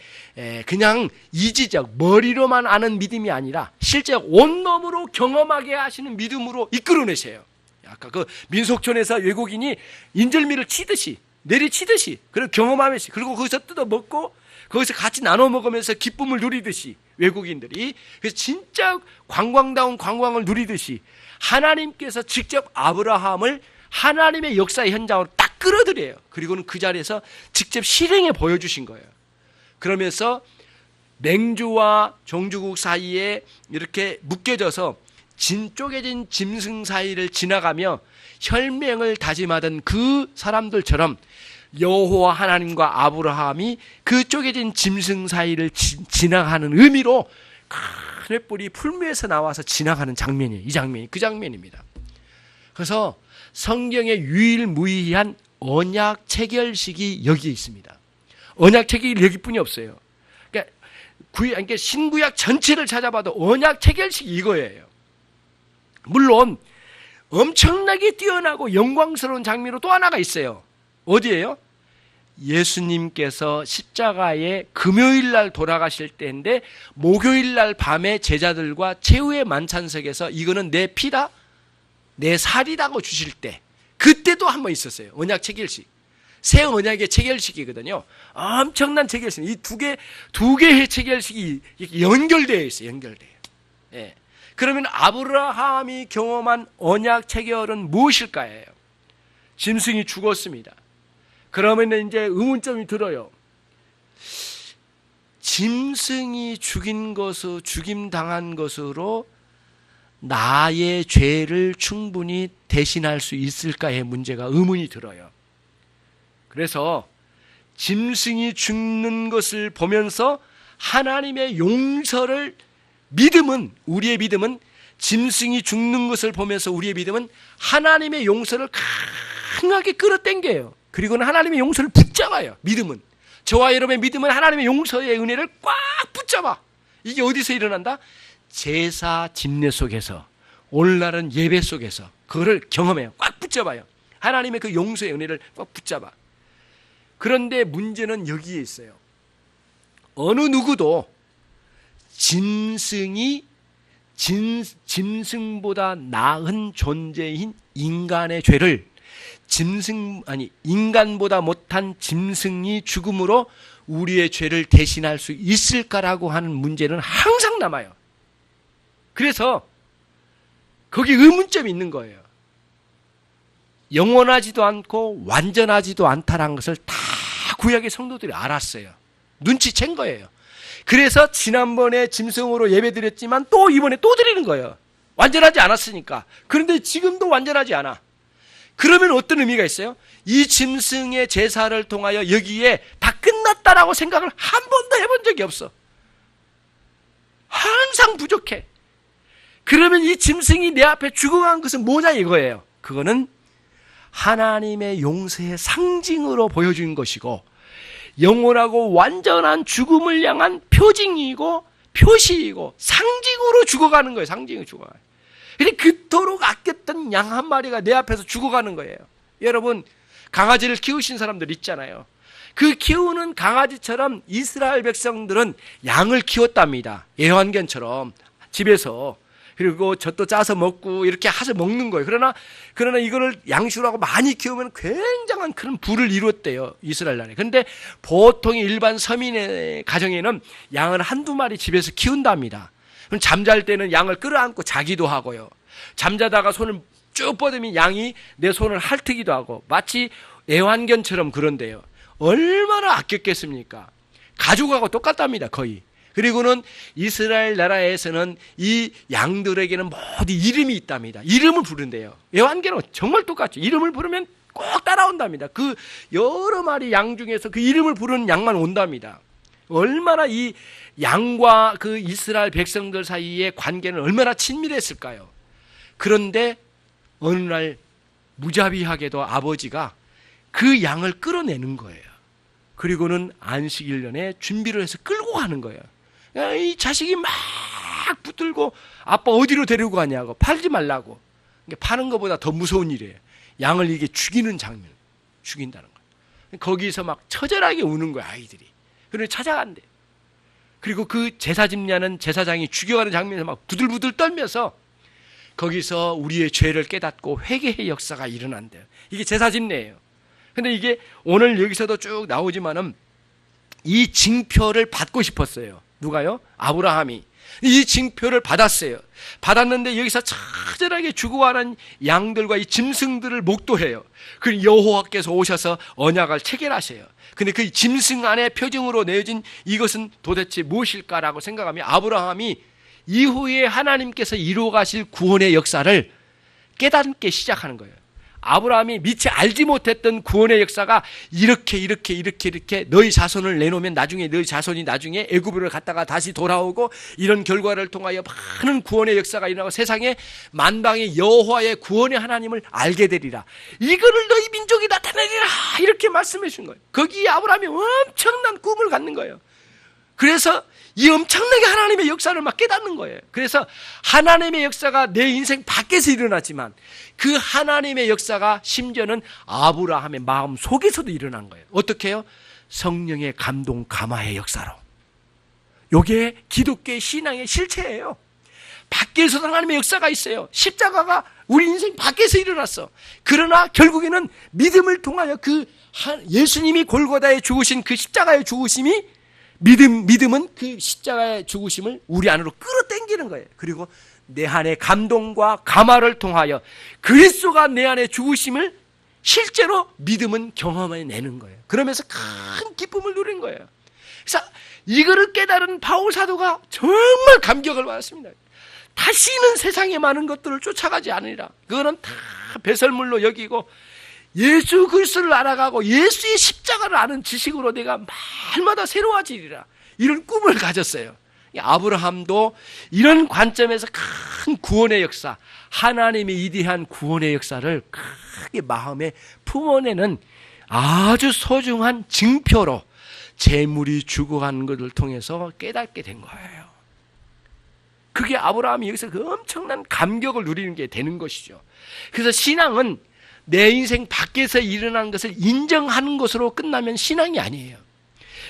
그냥 이지적 머리로만 아는 믿음이 아니라 실제 온몸으로 경험하게 하시는 믿음으로 이끌어내세요. 아까 그 민속촌에서 외국인이 인절미를 치듯이 내리치듯이 그리고 경험하면서 그리고 거기서 뜯어 먹고 거기서 같이 나눠 먹으면서 기쁨을 누리듯이 외국인들이 그래서 진짜 관광다운 관광을 누리듯이 하나님께서 직접 아브라함을 하나님의 역사의 현장으로 딱 끌어들여요. 그리고는 그 자리에서 직접 실행해 보여주신 거예요. 그러면서 맹주와 종주국 사이에 이렇게 묶여져서 쪼개진 짐승 사이를 지나가며 혈맹을 다짐하던 그 사람들처럼 여호와 하나님과 아브라함이 그 쪼개진 짐승 사이를 지나가는 의미로 큰 횃불이 풀무에서 나와서 지나가는 장면이에요. 이 장면이 그 장면입니다. 그래서 성경의 유일무이한 언약 체결식이 여기에 있습니다. 언약 체결이 여기뿐이 없어요. 그러니까 신구약 전체를 찾아봐도 언약 체결식이 이거예요. 물론 엄청나게 뛰어나고 영광스러운 장면으로 또 하나가 있어요. 어디예요? 예수님께서 십자가에 금요일날 돌아가실 때인데 목요일날 밤에 제자들과 최후의 만찬석에서 이거는 내 피다 내 살이라고 주실 때 그때도 한 번 있었어요. 언약 체결식. 새 언약의 체결식이거든요. 엄청난 체결식. 이 두 개의 체결식이 연결되어 있어요. 연결돼요. 예. 그러면 아브라함이 경험한 언약 체결은 무엇일까요? 짐승이 죽었습니다. 그러면 이제 의문점이 들어요. 짐승이 죽임당한 것으로 나의 죄를 충분히 대신할 수 있을까의 문제가 의문이 들어요. 그래서 짐승이 죽는 것을 보면서 하나님의 용서를 우리의 믿음은 짐승이 죽는 것을 보면서 우리의 믿음은 하나님의 용서를 강하게 끌어당겨요. 그리고는 하나님의 용서를 붙잡아요. 믿음은. 저와 여러분의 믿음은 하나님의 용서의 은혜를 꽉 붙잡아. 이게 어디서 일어난다? 제사 집례 속에서 오늘날은 예배 속에서 그거를 경험해요. 꽉 붙잡아요. 하나님의 그 용서의 은혜를 꽉 붙잡아. 그런데 문제는 여기에 있어요. 어느 누구도 짐승보다 나은 존재인 인간의 죄를 인간보다 못한 짐승이 죽음으로 우리의 죄를 대신할 수 있을까라고 하는 문제는 항상 남아요. 그래서 거기 의문점이 있는 거예요. 영원하지도 않고 완전하지도 않다는 것을 다 구약의 성도들이 알았어요. 눈치챈 거예요. 그래서 지난번에 짐승으로 예배드렸지만 또 이번에 또 드리는 거예요. 완전하지 않았으니까. 그런데 지금도 완전하지 않아. 그러면 어떤 의미가 있어요? 이 짐승의 제사를 통하여 여기에 다 끝났다라고 생각을 한 번도 해본 적이 없어. 항상 부족해. 그러면 이 짐승이 내 앞에 죽어간 것은 뭐냐 이거예요. 그거는 하나님의 용서의 상징으로 보여준 것이고 영원하고 완전한 죽음을 향한 표징이고 표시이고 상징으로 죽어가는 거예요. 상징으로 죽어가요. 근데 그토록 아꼈던 양 한 마리가 내 앞에서 죽어가는 거예요. 여러분 강아지를 키우신 사람들 있잖아요. 그 키우는 강아지처럼 이스라엘 백성들은 양을 키웠답니다. 애완견처럼 집에서. 그리고 젖도 짜서 먹고 이렇게 해서 먹는 거예요. 그러나 이거를 양식으로 하고 많이 키우면 굉장한 큰 부를 이뤘대요. 이스라엘 나라에. 그런데 보통 일반 서민의 가정에는 양을 한두 마리 집에서 키운답니다. 그럼 잠잘 때는 양을 끌어안고 자기도 하고요. 잠자다가 손을 쭉 뻗으면 양이 내 손을 핥기도 하고 마치 애완견처럼 그런데요. 얼마나 아꼈겠습니까? 가족하고 똑같답니다. 거의. 그리고는 이스라엘 나라에서는 이 양들에게는 모두 이름이 있답니다. 이름을 부른대요. 애완견은 정말 똑같죠. 이름을 부르면 꼭 따라온답니다. 그 여러 마리 양 중에서 그 이름을 부르는 양만 온답니다. 얼마나 이 양과 그 이스라엘 백성들 사이의 관계는 얼마나 친밀했을까요? 그런데 어느 날 무자비하게도 아버지가 그 양을 끌어내는 거예요. 그리고는 안식일 전에 준비를 해서 끌고 가는 거예요. 이 자식이 막 붙들고 아빠 어디로 데리고 가냐고 팔지 말라고. 파는 것보다 더 무서운 일이에요. 양을 이게 죽이는 장면, 죽인다는 거예요. 거기서 막 처절하게 우는 거예요, 아이들이. 그래서 찾아간대. 그리고 그 제사 집냐는 제사장이 죽여가는 장면에서 막 부들부들 떨면서 거기서 우리의 죄를 깨닫고 회개의 역사가 일어난대요. 이게 제사 집례예요. 근데 이게 오늘 여기서도 쭉 나오지만은 이 징표를 받고 싶었어요. 누가요? 아브라함이. 이 징표를 받았어요. 받았는데 여기서 처절하게 죽어가는 양들과 이 짐승들을 목도해요. 그 여호와께서 오셔서 언약을 체결하셔요. 근데 그 짐승 안에 표징으로 내어진 이것은 도대체 무엇일까라고 생각하면 아브라함이 이후에 하나님께서 이루어 가실 구원의 역사를 깨닫기 시작하는 거예요. 아브라함이 미처 알지 못했던 구원의 역사가 이렇게 너희 자손을 내놓으면 나중에 너희 자손이 나중에 애굽으로 갔다가 다시 돌아오고 이런 결과를 통하여 많은 구원의 역사가 일어나고 세상에 만방의 여호와의 구원의 하나님을 알게 되리라. 이거를 너희 민족이 나타내리라. 이렇게 말씀해 주신 거예요. 거기에 아브라함이 엄청난 꿈을 갖는 거예요. 그래서 이 엄청나게 하나님의 역사를 막 깨닫는 거예요. 그래서 하나님의 역사가 내 인생 밖에서 일어나지만 그 하나님의 역사가 심지어는 아브라함의 마음 속에서도 일어난 거예요. 어떻게 해요? 성령의 감동 감화의 역사로. 이게 기독교의 신앙의 실체예요. 밖에서도 하나님의 역사가 있어요. 십자가가 우리 인생 밖에서 일어났어. 그러나 결국에는 믿음을 통하여 그 예수님이 골고다에 죽으신 그 십자가의 죽으심이 믿음은 그 십자가의 죽으심을 우리 안으로 끌어당기는 거예요. 그리고 내 안의 감동과 감화를 통하여 그리스도가 내 안에 죽으심을 실제로 믿음은 경험해내는 거예요. 그러면서 큰 기쁨을 누린 거예요. 그래서 이거를 깨달은 바울 사도가 정말 감격을 받았습니다. 다시는 세상에 많은 것들을 쫓아가지 않으리라. 그거는 다 배설물로 여기고 예수 그리스도를 알아가고 예수의 십자가를 아는 지식으로 내가 말마다 새로워지리라. 이런 꿈을 가졌어요. 아브라함도 이런 관점에서 큰 구원의 역사, 하나님의 위대한 구원의 역사를 크게 마음에 품어내는 아주 소중한 징표로 재물이 죽어가는 것을 통해서 깨닫게 된 거예요. 그게 아브라함이 여기서 그 엄청난 감격을 누리는 게 되는 것이죠. 그래서 신앙은 내 인생 밖에서 일어난 것을 인정하는 것으로 끝나면 신앙이 아니에요.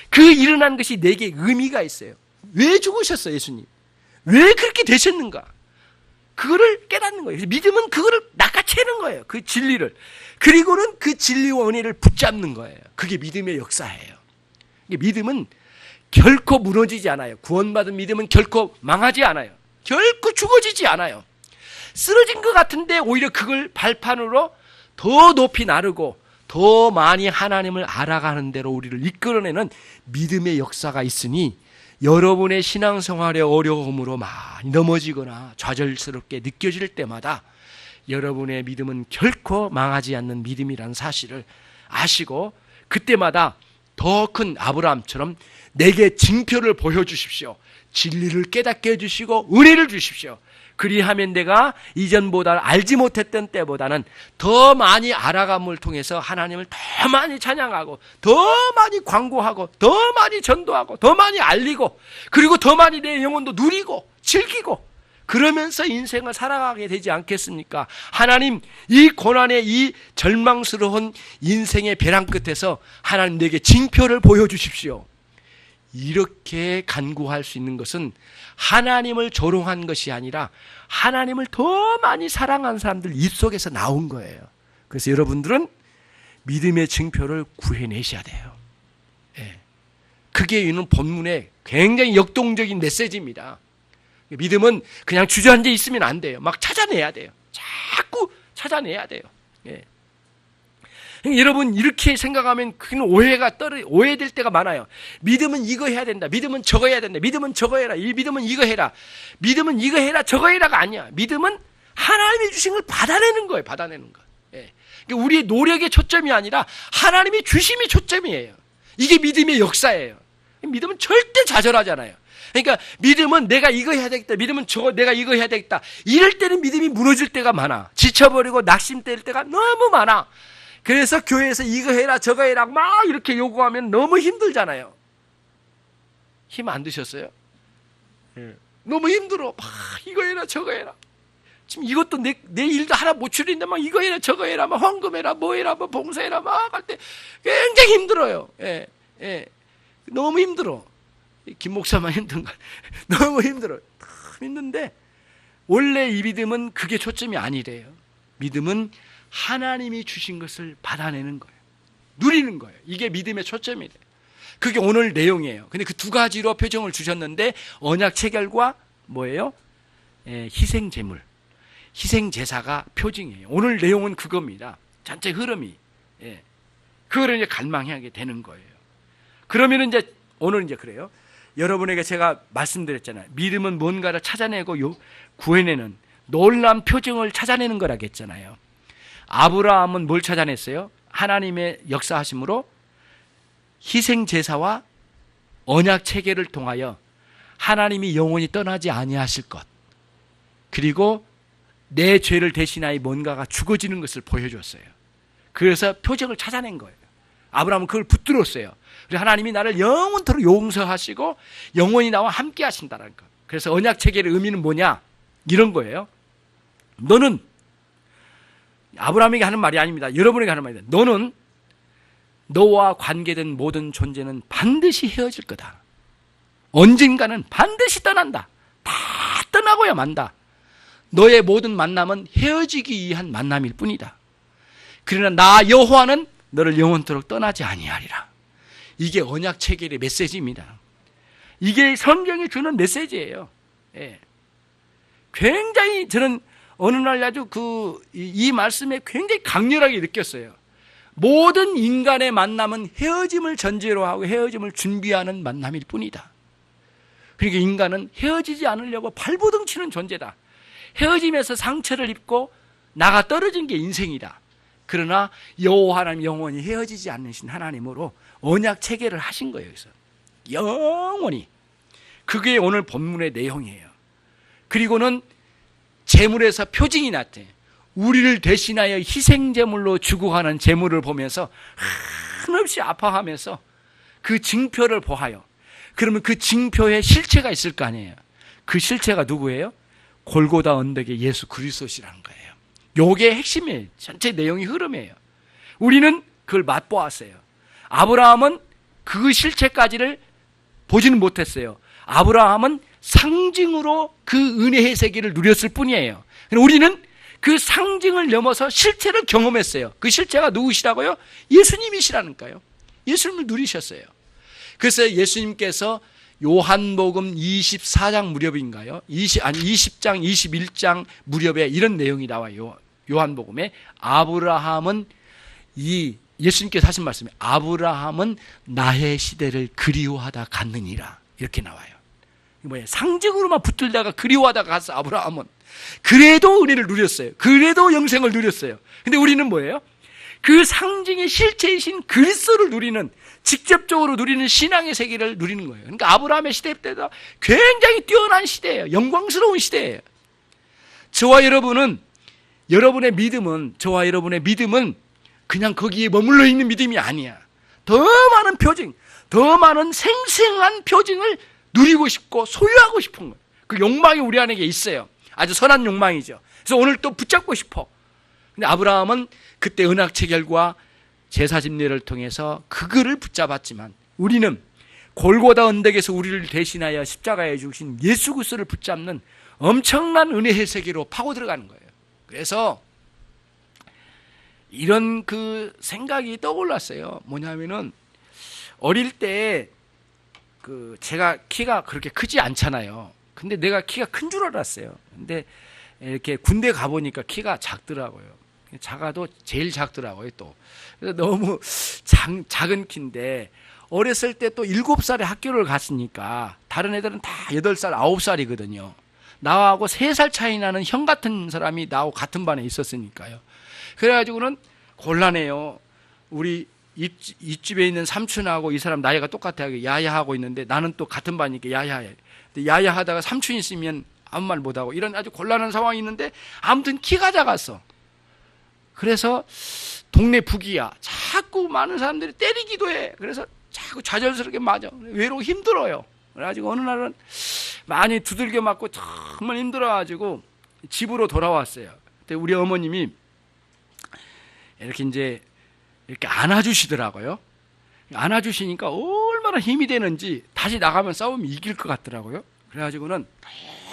그 일어난 것이 내게 의미가 있어요. 왜 죽으셨어요, 예수님? 왜 그렇게 되셨는가? 그거를 깨닫는 거예요. 믿음은 그거를 낚아채는 거예요. 그 진리를. 그리고는 그 진리와 은혜를 붙잡는 거예요. 그게 믿음의 역사예요. 믿음은 결코 무너지지 않아요. 구원받은 믿음은 결코 망하지 않아요. 결코 죽어지지 않아요. 쓰러진 것 같은데 오히려 그걸 발판으로 더 높이 나르고 더 많이 하나님을 알아가는 대로 우리를 이끌어내는 믿음의 역사가 있으니 여러분의 신앙생활의 어려움으로 많이 넘어지거나 좌절스럽게 느껴질 때마다 여러분의 믿음은 결코 망하지 않는 믿음이라는 사실을 아시고 그때마다 더 큰 아브라함처럼 내게 징표를 보여주십시오. 진리를 깨닫게 해주시고 은혜를 주십시오. 그리하면 내가 이전보다 알지 못했던 때보다는 더 많이 알아감을 통해서 하나님을 더 많이 찬양하고 더 많이 광고하고 더 많이 전도하고 더 많이 알리고 그리고 더 많이 내 영혼도 누리고 즐기고 그러면서 인생을 살아가게 되지 않겠습니까? 하나님, 이 고난의 이 절망스러운 인생의 벼랑 끝에서 하나님 내게 징표를 보여주십시오. 이렇게 간구할 수 있는 것은 하나님을 조롱한 것이 아니라 하나님을 더 많이 사랑하는 사람들 입속에서 나온 거예요. 그래서 여러분들은 믿음의 징표를 구해내셔야 돼요. 예. 그게 있는 본문의 굉장히 역동적인 메시지입니다. 믿음은 그냥 주저앉아 있으면 안 돼요. 막 찾아내야 돼요. 자꾸 찾아내야 돼요. 예. 여러분 이렇게 생각하면 큰 오해될 때가 많아요. 믿음은 이거 해야 된다. 믿음은 저거 해야 된다. 믿음은 저거 해라. 믿음은 이거 해라. 믿음은 이거 해라. 저거 해라가 아니야. 믿음은 하나님이 주신 걸 받아내는 거예요. 받아내는 거. 예. 그러니까 우리의 노력의 초점이 아니라 하나님이 주심이 초점이에요. 이게 믿음의 역사예요. 믿음은 절대 좌절하잖아요. 그러니까 믿음은 내가 이거 해야 되겠다. 믿음은 저거 내가 이거 해야 되겠다. 이럴 때는 믿음이 무너질 때가 많아. 지쳐버리고 낙심될 때가 너무 많아. 그래서 교회에서 이거 해라 저거 해라 막 이렇게 요구하면 너무 힘들잖아요. 힘 안 드셨어요? 네. 너무 힘들어. 막 이거 해라 저거 해라. 지금 이것도 내 일도 하나 못 추리는데 막 이거 해라 저거 해라 막 헌금해라 뭐 해라 뭐 봉사해라 막 할 때 굉장히 힘들어요. 예, 예. 너무 힘들어. 김 목사만 힘든 거 너무 힘들어요. 힘든데 원래 이 믿음은 그게 초점이 아니래요. 믿음은 하나님이 주신 것을 받아내는 거예요. 누리는 거예요. 이게 믿음의 초점이래요. 그게 오늘 내용이에요. 근데 그 두 가지로 표정을 주셨는데 언약 체결과 뭐예요? 희생제물, 희생제사가 표징이에요. 오늘 내용은 그겁니다. 전체 흐름이. 그거를 이제 갈망하게 되는 거예요. 그러면 이제 오늘 이제 그래요. 여러분에게 제가 말씀드렸잖아요. 믿음은 뭔가를 찾아내고 구해내는 놀라운 표징을 찾아내는 거라겠잖아요. 아브라함은 뭘 찾아냈어요? 하나님의 역사하심으로 희생제사와 언약체계를 통하여 하나님이 영원히 떠나지 아니하실 것, 그리고 내 죄를 대신하여 뭔가가 죽어지는 것을 보여줬어요. 그래서 표징을 찾아낸 거예요. 아브라함은 그걸 붙들었어요. 그래서 하나님이 나를 영원토록 용서하시고 영원히 나와 함께 하신다는 것. 그래서 언약체계의 의미는 뭐냐? 이런 거예요. 너는 아브라함에게 하는 말이 아닙니다. 여러분에게 하는 말입니다. 너는 너와 관계된 모든 존재는 반드시 헤어질 거다. 언젠가는 반드시 떠난다. 다 떠나고야 만다. 너의 모든 만남은 헤어지기 위한 만남일 뿐이다. 그러나 나 여호와는 너를 영원토록 떠나지 아니하리라. 이게 언약 체결의 메시지입니다. 이게 성경이 주는 메시지예요. 예. 굉장히 저는 어느 날 아주 이 말씀에 굉장히 강렬하게 느꼈어요. 모든 인간의 만남은 헤어짐을 전제로 하고 헤어짐을 준비하는 만남일 뿐이다. 그러니까 인간은 헤어지지 않으려고 발버둥 치는 존재다. 헤어짐에서 상처를 입고 나가 떨어진 게 인생이다. 그러나 여호와 하나님 영원히 헤어지지 않으신 하나님으로 언약 체계를 하신 거예요. 그래서 영원히. 그게 오늘 본문의 내용이에요. 그리고는 제물에서 표징이 났대. 우리를 대신하여 희생제물로 주고 가는 제물을 보면서 한없이 아파하면서 그 징표를 보하여, 그러면 그 징표에 실체가 있을 거 아니에요. 그 실체가 누구예요? 골고다 언덕의 예수 그리스도시라는 거예요. 요게 핵심이에요. 전체 내용이 흐름이에요. 우리는 그걸 맛보았어요. 아브라함은 그 실체까지를 보지는 못했어요. 아브라함은 상징으로 그 은혜의 세계를 누렸을 뿐이에요. 우리는 그 상징을 넘어서 실체를 경험했어요. 그 실체가 누구시라고요? 예수님이시라니까요. 예수님을 누리셨어요. 그래서 예수님께서 요한복음 24장 무렵인가요? 20장 21장 무렵에 이런 내용이 나와요. 요한복음에 아브라함은 예수님께서 하신 말씀이 아브라함은 나의 시대를 그리워하다 갔느니라 이렇게 나와요. 뭐예요? 상징으로만 붙들다가 그리워하다가 갔어. 아브라함은 그래도 은혜를 누렸어요. 그래도 영생을 누렸어요. 근데 우리는 뭐예요? 그 상징의 실체이신 그리스도를 누리는, 직접적으로 누리는 신앙의 세계를 누리는 거예요. 그러니까 아브라함의 시대 때도 굉장히 뛰어난 시대예요. 영광스러운 시대예요. 저와 여러분은, 여러분의 믿음은, 저와 여러분의 믿음은 그냥 거기에 머물러 있는 믿음이 아니야. 더 많은 표징, 더 많은 생생한 표징을 누리고 싶고 소유하고 싶은 거예요. 그 욕망이 우리 안에 있어요. 아주 선한 욕망이죠. 그래서 오늘 또 붙잡고 싶어. 근데 아브라함은 그때 언약 체결과 제사 집례를 통해서 그거를 붙잡았지만 우리는 골고다 언덕에서 우리를 대신하여 십자가에 죽으신 예수 그리스도를 붙잡는 엄청난 은혜의 세계로 파고 들어가는 거예요. 그래서 이런 그 생각이 떠올랐어요. 뭐냐면은 어릴 때 제가 키가 그렇게 크지 않잖아요. 근데 내가 키가 큰 줄 알았어요. 근데 이렇게 군대 가보니까 키가 작더라고요. 작아도 제일 작더라고요, 또. 그래서 너무 작은 키인데, 어렸을 때 또 7살에 학교를 갔으니까, 다른 애들은 다 8살, 9살이거든요. 나하고 3살 차이 나는 형 같은 사람이 나하고 같은 반에 있었으니까요. 그래가지고는 곤란해요. 우리 이집에 있는 삼촌하고 이 사람 나이가 똑같아 야야하고 있는데 나는 또 같은 반이니까 야야해. 야야하다가 삼촌 있으면 아무 말 못하고 이런 아주 곤란한 상황이 있는데 아무튼 키가 작았어. 그래서 동네 북이야. 자꾸 많은 사람들이 때리기도 해. 그래서 자꾸 좌절스럽게 맞아. 외로워 힘들어요. 그래가지고 어느 날은 많이 두들겨 맞고 정말 힘들어가지고 집으로 돌아왔어요. 그때 우리 어머님이 이렇게 안아주시더라고요. 안아주시니까 얼마나 힘이 되는지 다시 나가면 싸우면 이길 것 같더라고요. 그래가지고는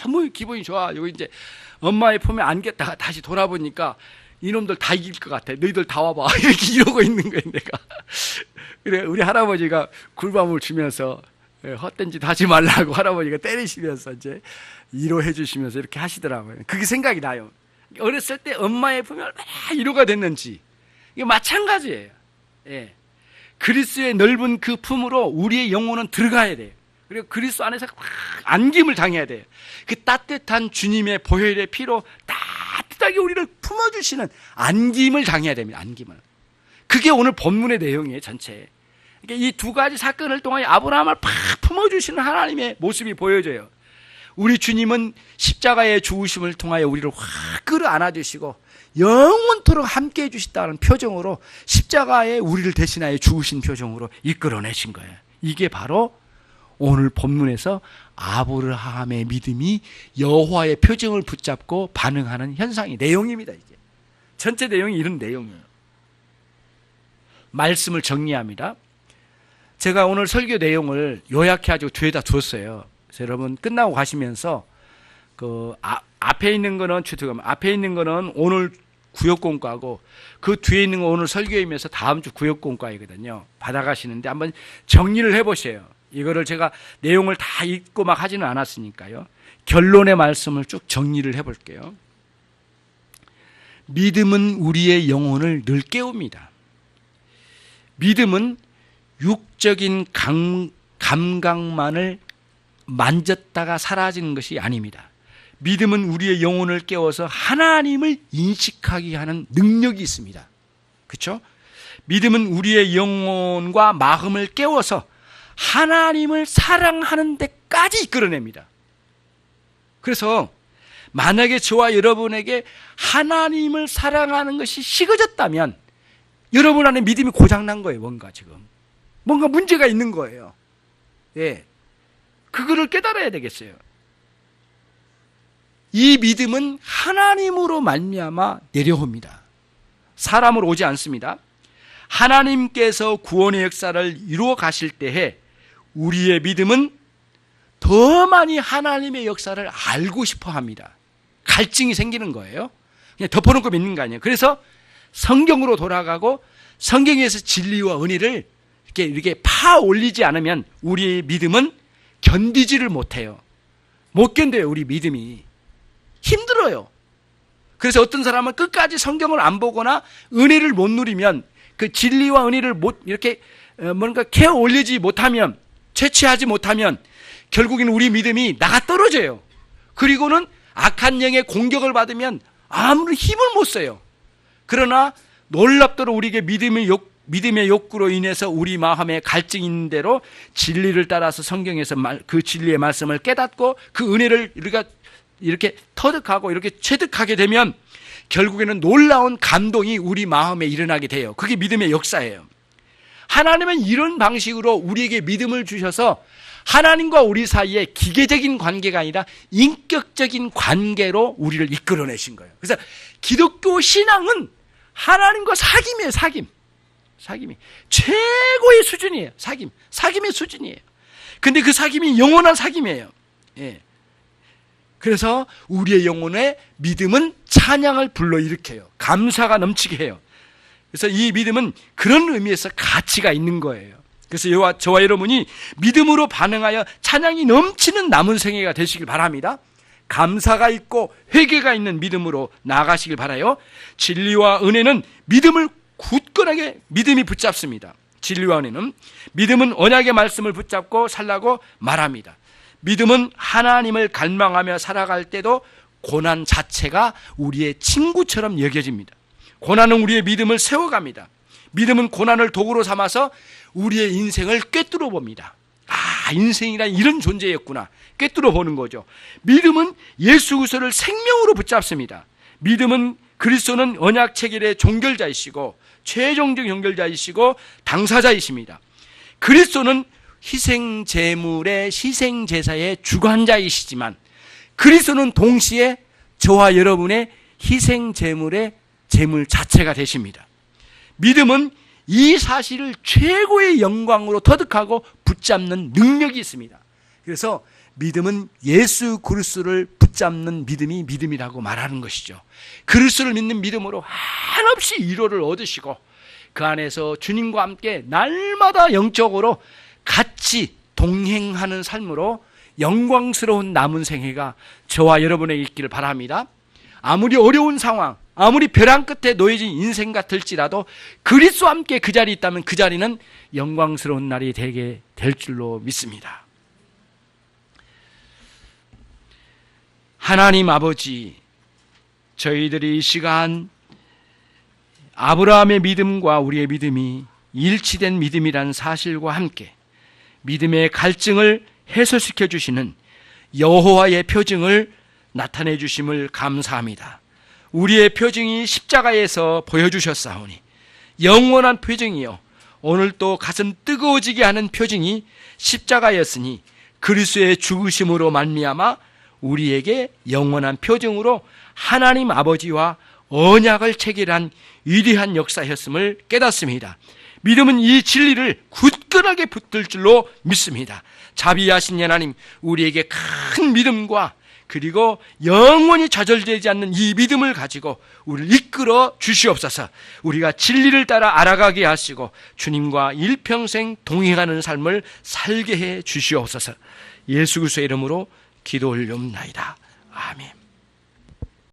너무 기분이 좋아. 여기 이제 엄마의 품에 안겼다가 다시 돌아보니까 이놈들 다 이길 것 같아. 너희들 다 와봐. 이렇게 이러고 있는 거예요, 내가. 그래, 우리 할아버지가 굴밤을 주면서 헛된 짓 하지 말라고 할아버지가 때리시면서 이제 위로해 주시면서 이렇게 하시더라고요. 그게 생각이 나요. 어렸을 때 엄마의 품에 얼마나 위로가 됐는지. 이게 마찬가지예요. 예. 그리스도의 넓은 그 품으로 우리의 영혼은 들어가야 돼요. 그리고 그리스도 안에서 안김을 당해야 돼요. 그 따뜻한 주님의 보혈의 피로 따뜻하게 우리를 품어주시는 안김을 당해야 됩니다. 안김을. 그게 오늘 본문의 내용이에요. 전체. 그러니까 이 두 가지 사건을 통하여 아브라함을 팍 품어주시는 하나님의 모습이 보여져요. 우리 주님은 십자가의 죽으심을 통하여 우리를 확 끌어안아주시고 영원토록 함께해 주시다는 표정으로 십자가에 우리를 대신하여 죽으신 표정으로 이끌어내신 거예요. 이게 바로 오늘 본문에서 아브라함의 믿음이 여호와의 표정을 붙잡고 반응하는 현상의 내용입니다. 이게 전체 내용이 이런 내용이에요. 말씀을 정리합니다. 제가 오늘 설교 내용을 요약해가지고 뒤에다 두었어요. 그래서 여러분 끝나고 가시면서 앞에 있는 거는 앞에 있는 거는 오늘 구역공과고 그 뒤에 있는 거 오늘 설교이면서 다음 주 구역공과이거든요. 받아가시는데 한번 정리를 해보세요. 이거를 제가 내용을 다 읽고 막 하지는 않았으니까요. 결론의 말씀을 쭉 정리를 해볼게요. 믿음은 우리의 영혼을 늘 깨웁니다. 믿음은 육적인 감각만을 만졌다가 사라지는 것이 아닙니다. 믿음은 우리의 영혼을 깨워서 하나님을 인식하게 하는 능력이 있습니다. 그렇죠? 믿음은 우리의 영혼과 마음을 깨워서 하나님을 사랑하는 데까지 이끌어냅니다. 그래서 만약에 저와 여러분에게 하나님을 사랑하는 것이 식어졌다면 여러분 안에 믿음이 고장난 거예요. 뭔가 문제가 있는 거예요. 예, 그거를 깨달아야 되겠어요. 이 믿음은 하나님으로 말미암아 내려옵니다. 사람으로 오지 않습니다. 하나님께서 구원의 역사를 이루어 가실 때에 우리의 믿음은 더 많이 하나님의 역사를 알고 싶어 합니다. 갈증이 생기는 거예요. 그냥 덮어놓고 믿는 거 아니에요. 그래서 성경으로 돌아가고 성경에서 진리와 은혜를 이렇게 파 올리지 않으면 우리의 믿음은 견디지를 못해요. 못 견뎌요, 우리 믿음이. 힘들어요. 그래서 어떤 사람은 끝까지 성경을 안 보거나 은혜를 못 누리면, 그 진리와 은혜를 못 이렇게 뭔가 캐어 올리지 못하면, 채취하지 못하면 결국에는 우리 믿음이 나가 떨어져요. 그리고는 악한 영의 공격을 받으면 아무런 힘을 못 써요. 그러나 놀랍도록 우리에게 믿음의 욕구로 인해서 우리 마음에 갈증이 있는 대로 진리를 따라서 성경에서 그 진리의 말씀을 깨닫고 그 은혜를 우리가 이렇게 터득하고 이렇게 체득하게 되면 결국에는 놀라운 감동이 우리 마음에 일어나게 돼요. 그게 믿음의 역사예요. 하나님은 이런 방식으로 우리에게 믿음을 주셔서 하나님과 우리 사이에 기계적인 관계가 아니라 인격적인 관계로 우리를 이끌어내신 거예요. 그래서 기독교 신앙은 하나님과 사귐이에요. 사귐이 최고의 수준이에요. 사귐의 수준이에요. 근데 그 사귐이 영원한 사귐이에요. 예. 그래서 우리의 영혼에 믿음은 찬양을 불러일으켜요. 감사가 넘치게 해요. 그래서 이 믿음은 그런 의미에서 가치가 있는 거예요. 그래서 저와 여러분이 믿음으로 반응하여 찬양이 넘치는 남은 생애가 되시길 바랍니다. 감사가 있고 회개가 있는 믿음으로 나아가시길 바라요. 진리와 은혜는 믿음을 굳건하게 믿음이 붙잡습니다. 진리와 은혜는 믿음은 언약의 말씀을 붙잡고 살라고 말합니다. 믿음은 하나님을 갈망하며 살아갈 때도 고난 자체가 우리의 친구처럼 여겨집니다. 고난은 우리의 믿음을 세워갑니다. 믿음은 고난을 도구로 삼아서 우리의 인생을 꿰뚫어 봅니다. 인생이란 이런 존재였구나 꿰뚫어 보는 거죠. 믿음은 예수 그리스도를 생명으로 붙잡습니다. 믿음은 그리스도는 언약 체결의 종결자이시고 최종적 종결자이시고 당사자이십니다. 그리스도는 희생제물의 희생제사의 주관자이시지만 그리스도는 동시에 저와 여러분의 희생제물의 제물 자체가 되십니다. 믿음은 이 사실을 최고의 영광으로 터득하고 붙잡는 능력이 있습니다. 그래서 믿음은 예수 그리스도를 붙잡는 믿음이 믿음이라고 말하는 것이죠. 그리스도를 믿는 믿음으로 한없이 위로를 얻으시고 그 안에서 주님과 함께 날마다 영적으로 같이 동행하는 삶으로 영광스러운 남은 생애가 저와 여러분에게 있기를 바랍니다. 아무리 어려운 상황, 아무리 벼랑 끝에 놓여진 인생 같을지라도 그리스도와 함께 그 자리에 있다면 그 자리는 영광스러운 날이 되게 될 줄로 믿습니다. 하나님 아버지, 저희들이 이 시간 아브라함의 믿음과 우리의 믿음이 일치된 믿음이라는 사실과 함께 믿음의 갈증을 해소시켜 주시는 여호와의 표징을 나타내 주심을 감사합니다. 우리의 표징이 십자가에서 보여주셨사오니 영원한 표징이요 오늘 또 가슴 뜨거워지게 하는 표징이 십자가였으니 그리스도의 죽으심으로 말미암아 우리에게 영원한 표징으로 하나님 아버지와 언약을 체결한 위대한 역사였음을 깨닫습니다. 믿음은 이 진리를 굳건하게 붙들 줄로 믿습니다. 자비하신 하나님, 우리에게 큰 믿음과 그리고 영원히 좌절되지 않는 이 믿음을 가지고 우리를 이끌어 주시옵소서. 우리가 진리를 따라 알아가게 하시고 주님과 일평생 동행하는 삶을 살게 해 주시옵소서. 예수 그리스도의 이름으로 기도 올려옵나이다. 아멘.